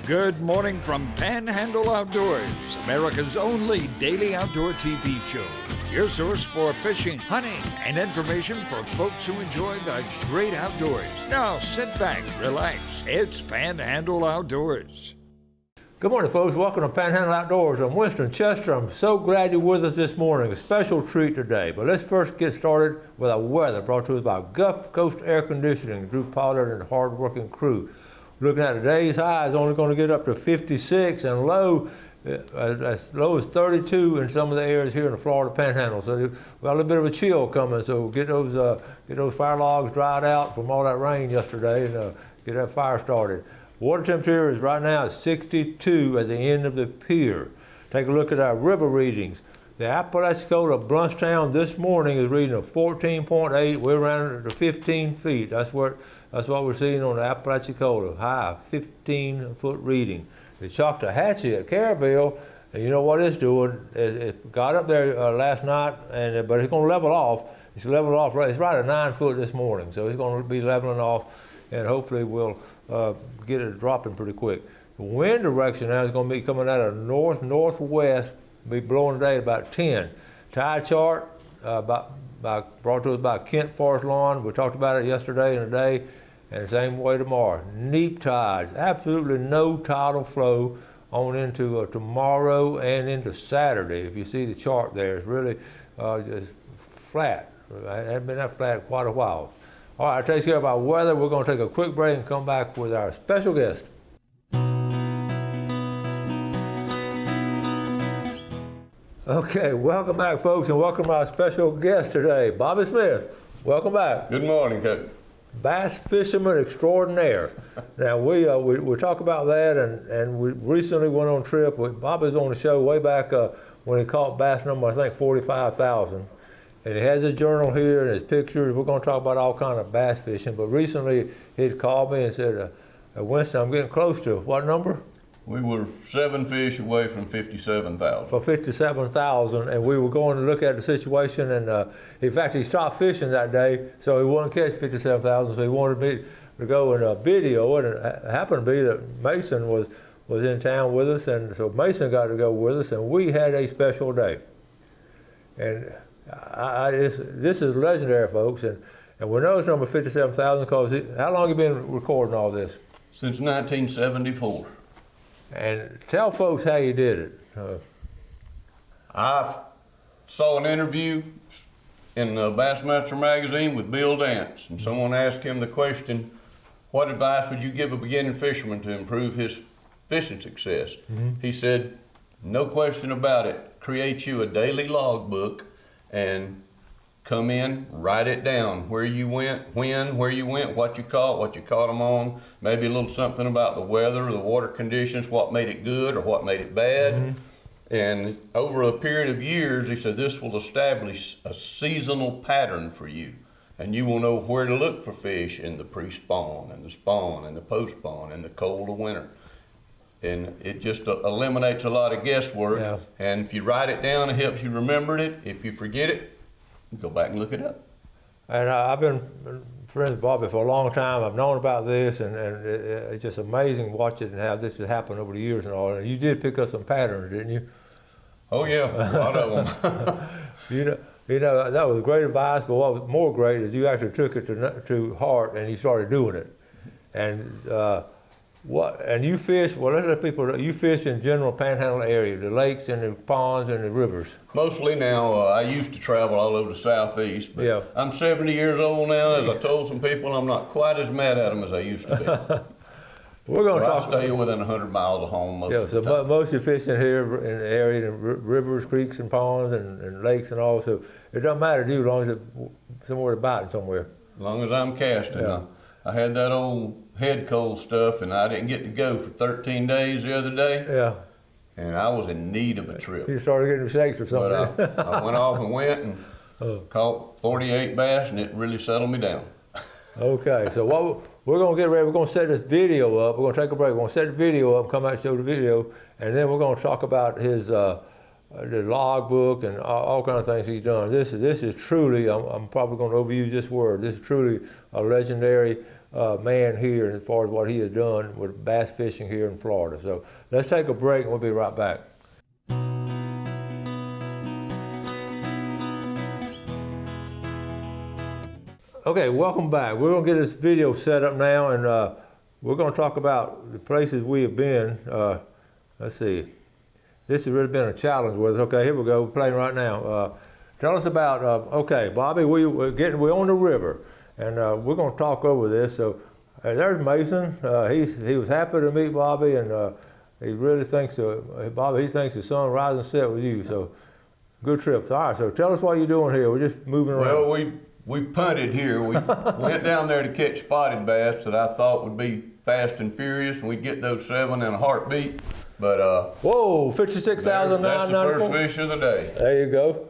Good morning from Panhandle Outdoors, America's only daily outdoor TV show. Your source for fishing, hunting, and information for folks who enjoy the great outdoors. Now sit back, relax. It's Panhandle Outdoors. Good morning, folks. Welcome to Panhandle Outdoors. I'm Winston Chester. I'm so glad you're with us this morning. A special treat today. But let's first get started with our weather, brought to us by Gulf Coast Air Conditioning, Drew Pollard and the hard-working crew. Looking at today's high is only going to get up to 56 and low as low as 32 in some of the areas here in the Florida Panhandle. So we've got a little bit of a chill coming. So get those fire logs dried out from all that rain yesterday and get that fire started. Water temperature is right now at 62 at the end of the pier. Take a look at our river readings. The Apalachicola Bluntstown this morning is reading a 14.8. We're around to 15 feet. That's what we're seeing on the Apalachicola, high 15-foot reading. The Choctawhatchee at Caryville, and you know what it's doing? It got up there last night, but it's going to level off. It's leveled off. It's right at 9 foot this morning, so it's going to be leveling off, and hopefully we'll get it dropping pretty quick. The wind direction now is going to be coming out of north-northwest, be blowing today about 10. Tide chart brought to us by Kent Forest Lawn. We talked about it yesterday and today, and the same way tomorrow. Neap tides, absolutely no tidal flow on into tomorrow and into Saturday. If you see the chart there, it's really just flat. It hasn't been that flat quite a while. All right, that takes care of our weather. We're going to take a quick break and come back with our special guest. Okay, welcome back, folks, and welcome to our special guest today, Bobby Smith. Welcome back. Good morning, Coach. Bass fisherman extraordinaire. Now we talk about that, and we recently went on a trip. Bobby's on the show way back when he caught bass number, I think, 45,000. And he has his journal here and his pictures. We're going to talk about all kind of bass fishing. But recently he'd called me and said, Winston, I'm getting close to what number? We were 7 fish away from 57,000. For 57,000, and we were going to look at the situation, and in fact, he stopped fishing that day, so he wouldn't catch 57,000, so he wanted me to go and video it, and it happened to be that Mason was in town with us, and so Mason got to go with us, and we had a special day. And this is legendary, folks, and we know it's number 57,000 because how long have you been recording all this? Since 1974. And tell folks how you did it. I saw an interview in the Bassmaster magazine with Bill Dance, and someone asked him the question, what advice would you give a beginning fisherman to improve his fishing success? Mm-hmm. He said, no question about it, create you a daily logbook and come in, write it down, where you went, when, where you went, what you caught them on, maybe a little something about the weather, the water conditions, what made it good or what made it bad. Mm-hmm. And over a period of years, he said, this will establish a seasonal pattern for you. And you will know where to look for fish in the pre-spawn and the spawn and the post-spawn and the cold of winter. And it just eliminates a lot of guesswork. Yeah. And if you write it down, it helps you remember it. If you forget it, go back and look it up. And I've been friends with Bobby for a long time. I've known about this, and it's just amazing watching how this has happened over the years and all. And you did pick up some patterns, didn't you? Oh yeah, a lot of them. you know that was great advice. But what was more great is you actually took it to heart and you started doing it. And you fish? Well, let's let people. You fish in general Panhandle area, the lakes and the ponds and the rivers. Mostly now. I used to travel all over the southeast. But yeah. I'm 70 years old now. As I told some people, I'm not quite as mad at them as I used to be. We're going to talk. I stay within 100 miles of home most of the time. So mostly fishing here in the area, in rivers, creeks, and ponds, and lakes, and all. So it doesn't matter to you as long as it's somewhere to bite somewhere. As long as I'm casting. Yeah. I had that old head cold stuff, and I didn't get to go for 13 days the other day. Yeah. And I was in need of a trip. You started getting shakes or something. But I went off and went and caught 48 bass, and it really settled me down. Okay, so what we're going to get ready, we're going to set this video up. We're going to take a break. We're going to set the video up, come back and show the video, and then we're going to talk about his the logbook and all kinds of things he's done. This is truly, I'm probably going to overuse this word, this is truly a legendary man here as far as what he has done with bass fishing here in Florida. So let's take a break and we'll be right back. Okay, welcome back. We're gonna get this video set up now, and we're gonna talk about the places we have been. Let's see. This has really been a challenge with us. Okay, here we go. We're playing right now. Tell us about. Okay, Bobby, we're on the river, and we're gonna talk over this. So there's Mason. He was happy to meet Bobby, and he really thinks Bobby. He thinks the sun rises and sets with you. So good trip. All right. So tell us what you're doing here. We're just moving around. Well, we punted here. We went down there to catch spotted bass that I thought would be fast and furious, and we'd get those 7 in a heartbeat. But whoa, 56,994. That's the first fish of the day. There you go.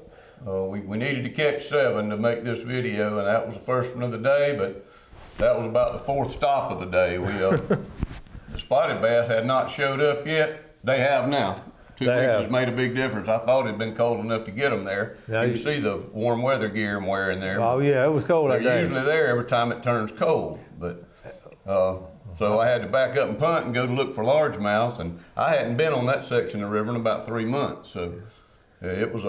We needed to catch 7 to make this video, and that was the first one of the day. But that was about the 4th stop of the day. The spotted bass had not showed up yet. They have now. 2 weeks has made a big difference. I thought it'd been cold enough to get them there. Now you can see the warm weather gear I'm wearing there. Oh yeah, it was cold that day. They're usually there every time it turns cold, but so I had to back up and punt and go to look for largemouths, and I hadn't been on that section of the river in about 3 months. So it was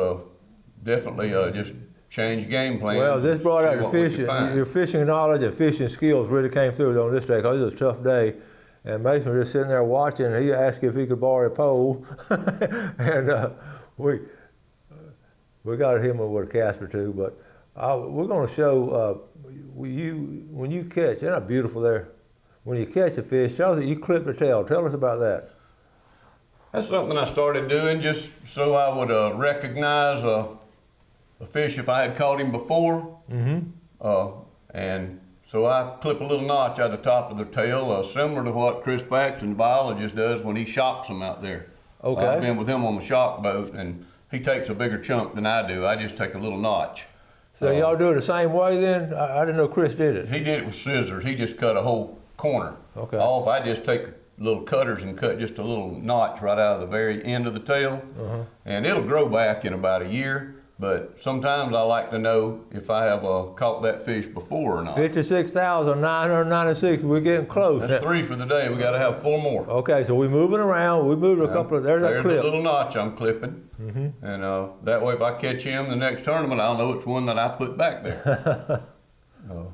definitely just change game plan. Well, this brought out the fishing. Your fishing knowledge and fishing skills really came through on this day because it was a tough day. And Mason was just sitting there watching, and he asked if he could borrow a pole. And we got him with a cast or two, but we're going to show when you catch, isn't that beautiful there? When you catch a fish, tell us that you clip the tail. Tell us about that. That's something I started doing just so I would recognize a fish if I had caught him before. Mm-hmm. And so I clip a little notch at the top of their tail, similar to what Chris Paxton, the biologist, does when he shocks them out there. Okay. I've been with him on the shock boat, and he takes a bigger chunk than I do. I just take a little notch. So y'all do it the same way then? I didn't know Chris did it. He did it with scissors. He just cut a whole corner off. I just take little cutters and cut just a little notch right out of the very end of the tail. And it'll grow back in about a year. But sometimes I like to know if I have caught that fish before or not. 56,996. We're getting close. That's 3 for the day. We got to have 4 more. Okay, so we're moving around. We moved a couple of. There's that clip. The little notch I'm clipping, and that way if I catch him the next tournament, I'll know which one that I put back there. All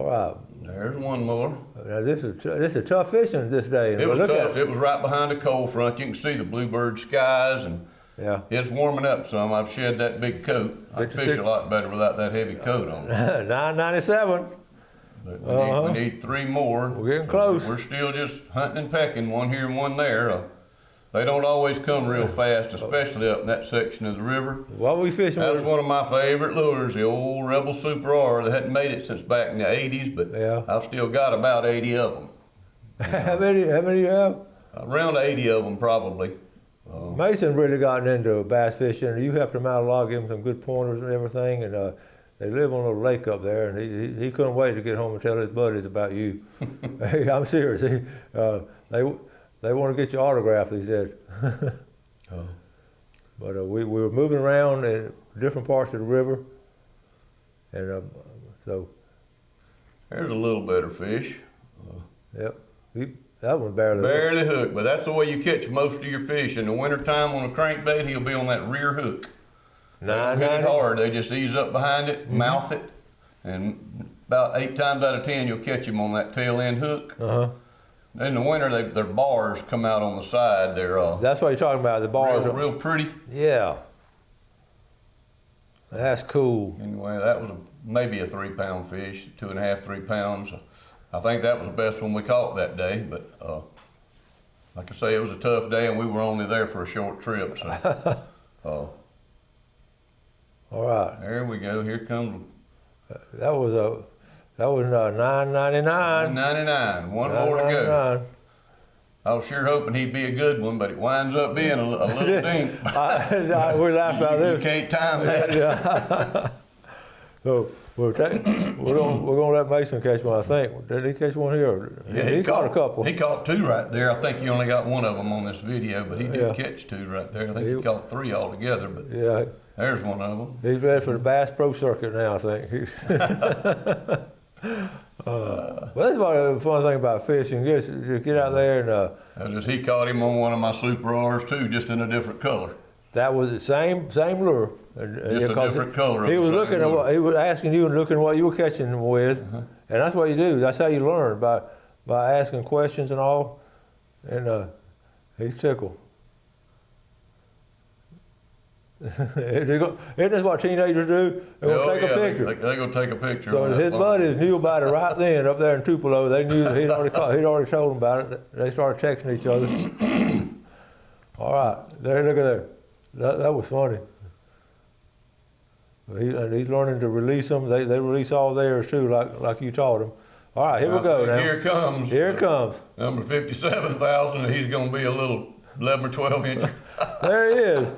right. There's one more. Now this is tough fishing this day. It was tough. It was right behind the cold front. You can see the bluebird skies and. Yeah. It's warming up some. I've shed that big coat. I fish a lot better without that heavy coat on. 997. But we need 3 more. We're getting close. We're still just hunting and pecking, one here and one there. They don't always come real fast, especially up in that section of the river. What are we fishing with? That's one of my favorite lures, the old Rebel Super R. They hadn't made it since back in the 80s, but I've still got about 80 of them. How many you have? Around 80 of them, probably. Mason really gotten into bass fishing. You helped him out a lot, give him some good pointers and everything. And they live on a little lake up there, and he couldn't wait to get home and tell his buddies about you. Hey, I'm serious. They want to get your autograph, he said. But we were moving around in different parts of the river, and so. There's a little better fish. Yep. That one barely hooked, but that's the way you catch most of your fish. In the wintertime on a crankbait, he'll be on that rear hook. They don't hit it hard. They just ease up behind it, mouth it, and about 8 times out of 10, you'll catch him on that tail end hook. In the winter, their bars come out on the side. That's what you're talking about, the bars. Real pretty. Yeah. That's cool. Anyway, that was maybe a 3-pound fish, 2.5, 3 pounds. I think that was the best one we caught that day, but like I say, it was a tough day, and we were only there for a short trip. So, all right. There we go. Here comes. That was $9.99. $9.99. One more to go. I was sure hoping he'd be a good one, but it winds up being a little dink. We laughed about this. You can't time that. So we're gonna let Mason catch one. I think. Did he catch one here? Yeah, he caught a couple. He caught 2 right there. I think he only got 1 of them on this video, but he did catch 2 right there. I think he caught 3 altogether. But there's one of them. He's ready for the Bass Pro Circuit now, I think. Well, that's one fun thing about fishing. Just get out there and He caught him on one of my Super R's too, just in a different color. that was the same lure. Just a different color. He was looking at what he was asking you and looking at what you were catching with, and that's what you do. That's how you learn by asking questions and all. And he's tickled. Isn't this what teenagers do? They're gonna take a picture. They're gonna take a picture. So his buddies knew about it right then up there in Tupelo. They knew that he'd already told them about it. They started texting each other. All right, there, look at there. That was funny. He's learning to release them. They release all theirs too, like you taught them. All right, here we go now. Here it comes. Here it comes. Number 57,000, and he's gonna be a little 11 or 12 inch. There he is.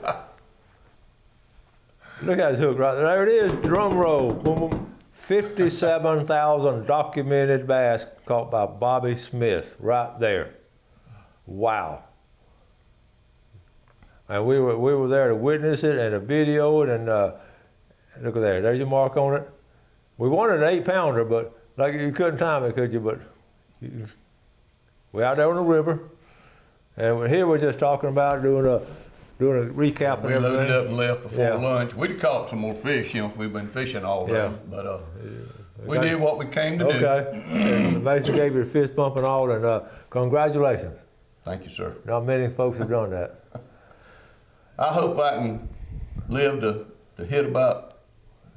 Look at his hook right there. There it is. Drum roll. Boom, boom. 57,000 documented bass caught by Bobby Smith right there. Wow. And we were there to witness it and to video it, and look at there. There's your mark on it. We wanted an 8-pounder, but like you couldn't time it, could you? But we're out there on the river, and here we're just talking about doing a recap and We everything. loaded up and left before Yeah. lunch. We'd have caught some more fish, if we've been fishing all day. Yeah. But we did what we came to do. Okay. And Mason gave you a fist bump and all, and congratulations. Thank you, sir. Not many folks have done that. I hope I can live to hit about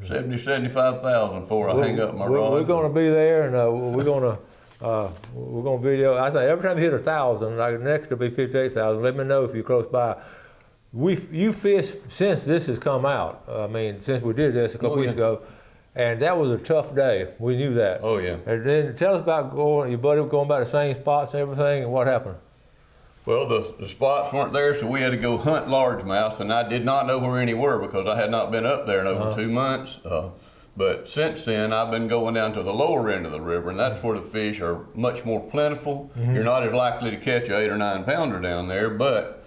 70, 75,000 before I hang up my rod. We're going to be there, and we're going to video. I think every time you hit 1,000, like next will be 58,000. Let me know if you're close by. You fished since this has come out. I mean, since we did this a couple weeks ago, and that was a tough day. We knew that. Oh yeah. And then tell us about your buddy going by the same spots and everything, and what happened. Well, the spots weren't there, so we had to go hunt largemouth, and I did not know where any were because I had not been up there in over 2 months. But since then, I've been going down to the lower end of the river, and that's where the fish are much more plentiful. You're not as likely to catch an 8 or 9 pounder down there, but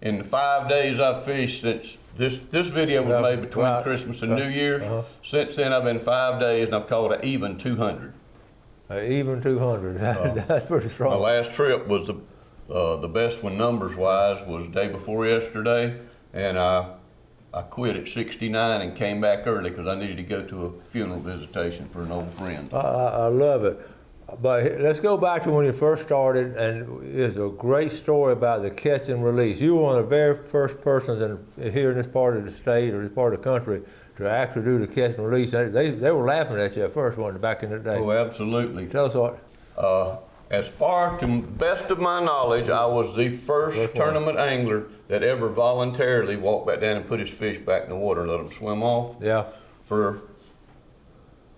in the 5 days I've fished since this video was made between Christmas and New Year's. Since then, I've been 5 days, and I've caught an even 200. Even 200. That's pretty strong. My last trip was the best one numbers-wise was the day before yesterday, and I quit at 69 and came back early because I needed to go to a funeral visitation for an old friend. I love it. But let's go back to when you first started, and it's a great story about the catch and release. You were one of the very first persons here in this part of the state or this part of the country to actually do the catch and release. They were laughing at you at first, one back in the day. Oh, absolutely. Tell us what. As far to best of my knowledge, I was the first tournament angler that ever voluntarily walked back down and put his fish back in the water and let them swim off. Yeah. For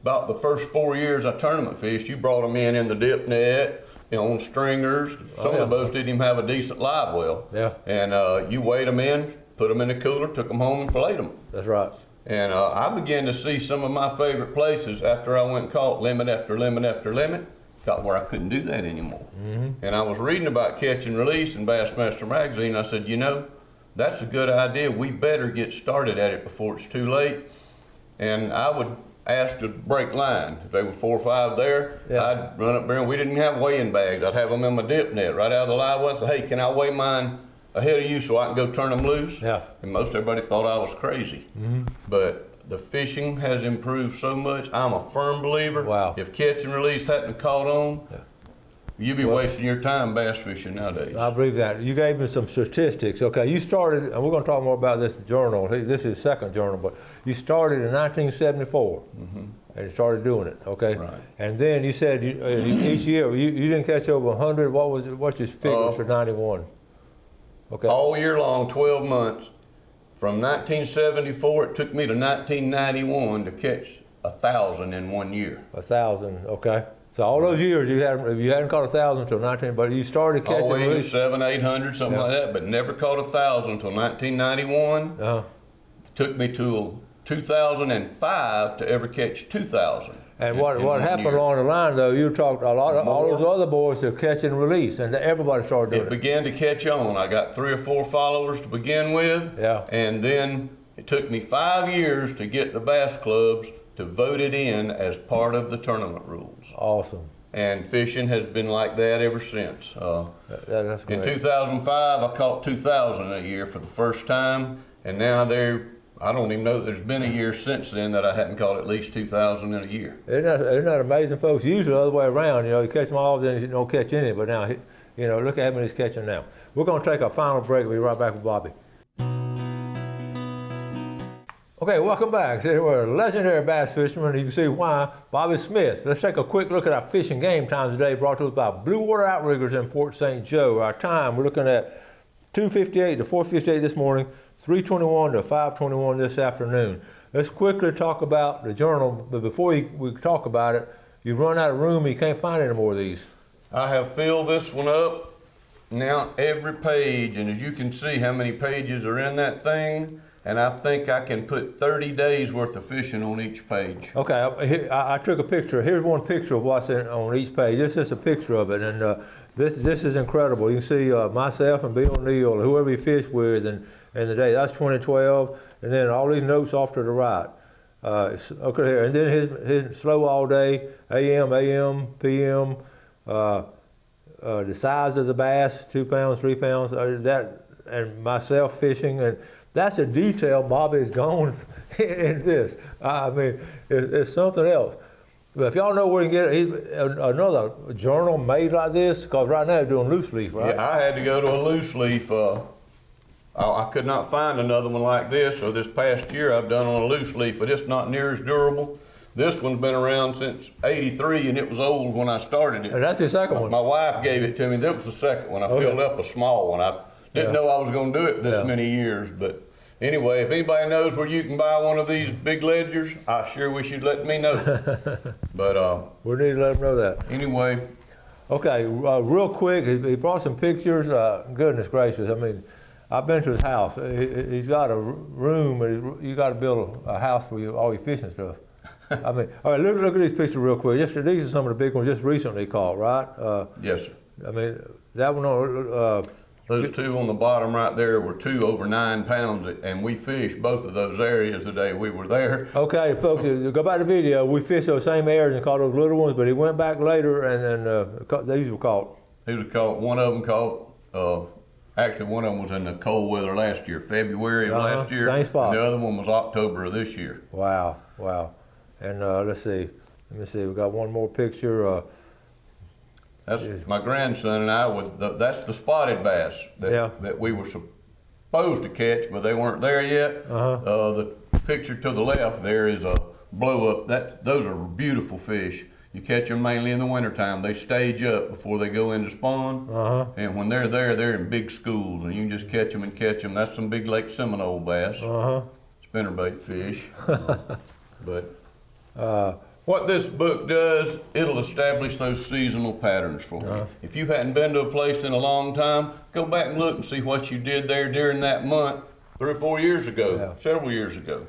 about the first 4 years I tournament fished, you brought them in the dip net, on stringers. Some of the boats didn't even have a decent live well. Yeah. And you weighed them in, put them in the cooler, took them home and filleted them. That's right. And I began to see some of my favorite places after I went and caught limit after limit after limit. Got where I couldn't do that anymore. And I was reading about catch and release in Bassmaster Magazine. I said, that's a good idea. We better get started at it before it's too late. And I would ask to break line. If they were 4 or 5 there, I'd run up there, and we didn't have weighing bags. I'd have them in my dip net right out of the live well and say, hey, can I weigh mine ahead of you so I can go turn them loose? Yeah. And most everybody thought I was crazy. But the fishing has improved so much. I'm a firm believer. Wow. If catch and release hadn't caught on, you'd be wasting your time bass fishing nowadays. I believe that. You gave me some statistics. Okay, you started, and we're going to talk more about this journal. This is the second journal, but you started in 1974 and started doing it. Okay. Right. And then you said each year you didn't catch over 100. What's your figures for 91? Okay. All year long, 12 months. From 1974, it took me to 1991 to catch 1,000 in 1 year. 1,000. Okay. So all those years you hadn't caught 1,000 until 19, but you started catching. Always 700, 800, something like that, but never caught 1,000 until 1991. Took me to 2005 to ever catch 2,000. And what happened along the line, though, you talked a lot of all those other boys to catch and release, and everybody started doing it. It began to catch on. I got 3 or 4 followers to begin with. Yeah. And then it took me 5 years to get the bass clubs to vote it in as part of the tournament rules. Awesome. And fishing has been like that ever since. That's great. In 2005, I caught 2,000 a year for the first time, and now I don't even know that there's been a year since then that I hadn't caught at least 2,000 in a year. Isn't that amazing, folks? Usually the other way around, you catch them all, then you don't catch any, but now, look at how many he's catching now. We're going to take our final break. We'll be right back with Bobby. Okay, welcome back. So we're a legendary bass fisherman. You can see why. Bobby Smith. Let's take a quick look at our fishing game times today, brought to us by Blue Water Outriggers in Port St. Joe. Our time, we're looking at 2:58 to 4:58 this morning, 3:21 to 5:21 this afternoon. Let's quickly talk about the journal, but before we talk about it, you've run out of room and you can't find any more of these. I have filled this one up. Now every page, and as you can see how many pages are in that thing, and I think I can put 30 days worth of fishing on each page. Okay, I took a picture. Here's one picture of what's on each page. This is a picture of it, and this is incredible. You can see myself and Bill Neal, whoever he fished with, and the day. That's 2012, and then all these notes off to the right. Okay, here, and then his slow all day, AM, PM, the size of the bass, 2 pounds, 3 pounds, that, and myself fishing, and that's the detail Bobby's gone in this. I mean, it's something else. But if y'all know where you can get another journal made like this, because right now you're doing loose leaf, right? Yeah, I had to go to a loose leaf. I could not find another one like this, so this past year I've done on a loose leaf, but it's not near as durable. This one's been around since '83, and it was old when I started it. And that's the second one. My wife gave it to me. That was the second one. I filled up a small one. I didn't know I was going to do it this many years, but anyway, if anybody knows where you can buy one of these big ledgers, I sure wish you'd let me know. But we need to let them know that. Anyway. Okay, real quick, he brought some pictures. Goodness gracious, I mean, I've been to his house. He's got a room, and you got to build a house for all your fishing stuff. I mean, all right, look at these pictures real quick. These are some of the big ones just recently caught, right? Yes, sir. I mean, that one. Those two on the bottom right there were 2 over 9 pounds, and we fished both of those areas the day we were there. Okay, folks, go back to the video. We fished those same areas and caught those little ones, but he went back later and these were caught. He was caught. One of them caught. Actually, one of them was in the cold weather last year, February of last year. Same spot. And the other one was October of this year. Wow. And let's see. Let me see. We got one more picture. That's my grandson and I. That's the spotted bass that we were supposed to catch, but they weren't there yet. The picture to the left there is a blow up. Those are beautiful fish. You catch them mainly in the wintertime. They stage up before they go into spawn. And when they're there, they're in big schools, and you can just catch them and catch them. That's some big Lake Seminole bass, spinnerbait fish. But what this book does, it'll establish those seasonal patterns for you. If you hadn't been to a place in a long time, go back and look and see what you did there during that month 3 or 4 years ago, several years ago.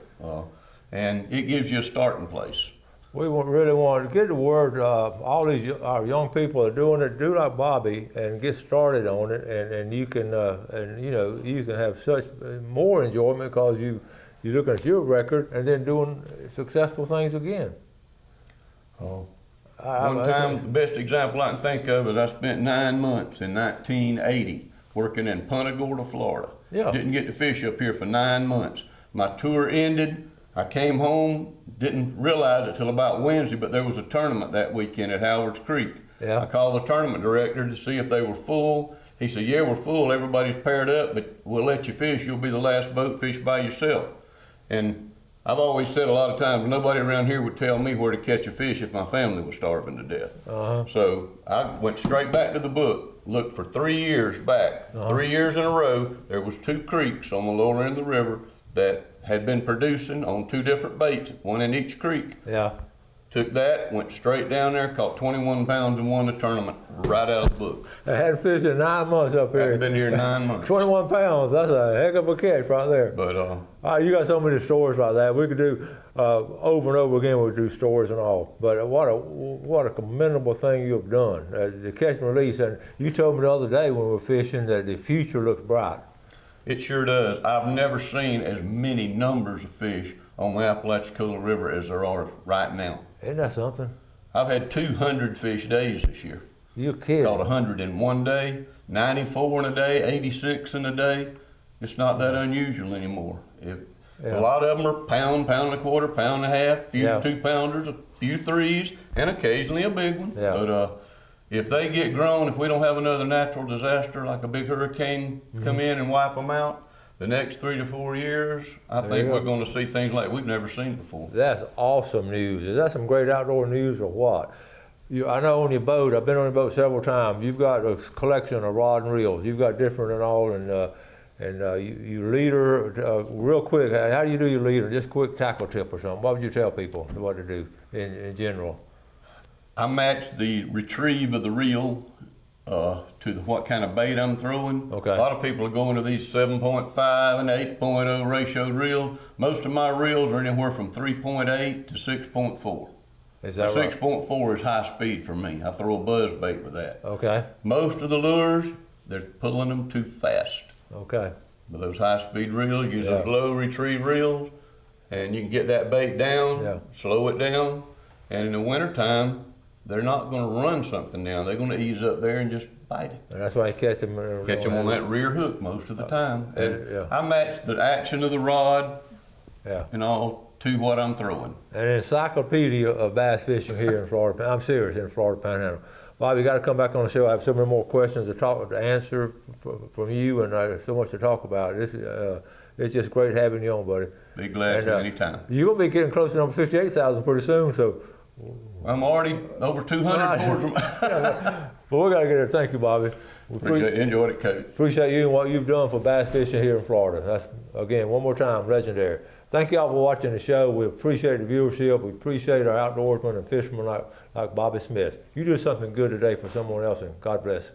And it gives you a starting place. We really want to get the word. All our young people are doing it. Do like Bobby and get started on it, and you can you can have such more enjoyment because you're looking at your record and then doing successful things again. One time, the best example I can think of is I spent 9 months in 1980 working in Punta Gorda, Florida. Didn't get to fish up here for 9 months. My tour ended. I came home, didn't realize it till about Wednesday, but there was a tournament that weekend at Howard's Creek. I called the tournament director to see if they were full. He said, yeah, we're full. Everybody's paired up, but we'll let you fish. You'll be the last boat, fish by yourself. And I've always said a lot of times, nobody around here would tell me where to catch a fish if my family was starving to death. So I went straight back to the book, looked for 3 years back. 3 years in a row, there was 2 creeks on the lower end of the river that had been producing on 2 different baits, one in each creek. Took that, went straight down there, caught 21 pounds and won the tournament right out of the book. I hadn't fished in 9 months up here. Hadn't been here 9 months. 21 pounds, that's a heck of a catch right there. But you got so many stories like that. We could do over and over again. We'd do stories and all. But what a commendable thing you have done. The catch and release. And you told me the other day when we were fishing that the future looks bright. It sure does. I've never seen as many numbers of fish on the Apalachicola River as there are right now. Isn't that something? I've had 200 fish days this year. You're kidding. Caught 100 in one day, 94 in a day, 86 in a day. It's not that unusual anymore. A lot of them are pound, pound and a quarter, pound and a half, a few 2-pounders, a few 3s, and occasionally a big one. Yeah. But if they get grown, if we don't have another natural disaster like a big hurricane come in and wipe them out, the next 3 to 4 years, I think we're going to see things like we've never seen before. That's awesome news. Is that some great outdoor news or what? I know on your boat, I've been on your boat several times, you've got a collection of rod and reels. You've got different and all, and you leader, real quick, how do you do your leader? Just quick tackle tip or something. What would you tell people what to do in general? I match the retrieve of the reel to what kind of bait I'm throwing. Okay. A lot of people are going to these 7.5 and 8.0 ratioed reels. Most of my reels are anywhere from 3.8 to 6.4. Is that right? 6.4 is high speed for me. I throw a buzz bait with that. Okay. Most of the lures, they're pulling them too fast. Okay. With those high speed reels, use those low retrieve reels, and you can get that bait down, slow it down, and in the wintertime, they're not going to run something down. They're going to ease up there and just bite it. And that's why you catch them. Catch them on that rear hook most of the time. And I match the action of the rod and all to what I'm throwing. An encyclopedia of bass fishing here in Florida. I'm serious, in Florida Panhandle. Bob, you got to come back on the show. I have so many more questions to answer from you, and so much to talk about. It's just great having you on, buddy. Be glad to anytime. You're going to be getting close to number 58,000 pretty soon, so. I'm already over 200. Well, we got to get there. Thank you, Bobby. Enjoyed it, Coach. Appreciate you and what you've done for bass fishing here in Florida. That's, again, one more time, legendary. Thank y'all for watching the show. We appreciate the viewership. We appreciate our outdoorsmen and fishermen like Bobby Smith. You do something good today for someone else, and God bless.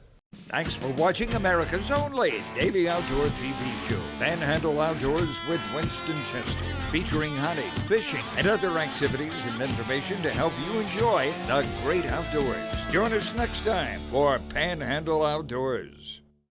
Thanks for watching America's only daily outdoor TV show, Panhandle Outdoors with Winston Chester, featuring hunting, fishing, and other activities and information to help you enjoy the great outdoors. Join us next time for Panhandle Outdoors.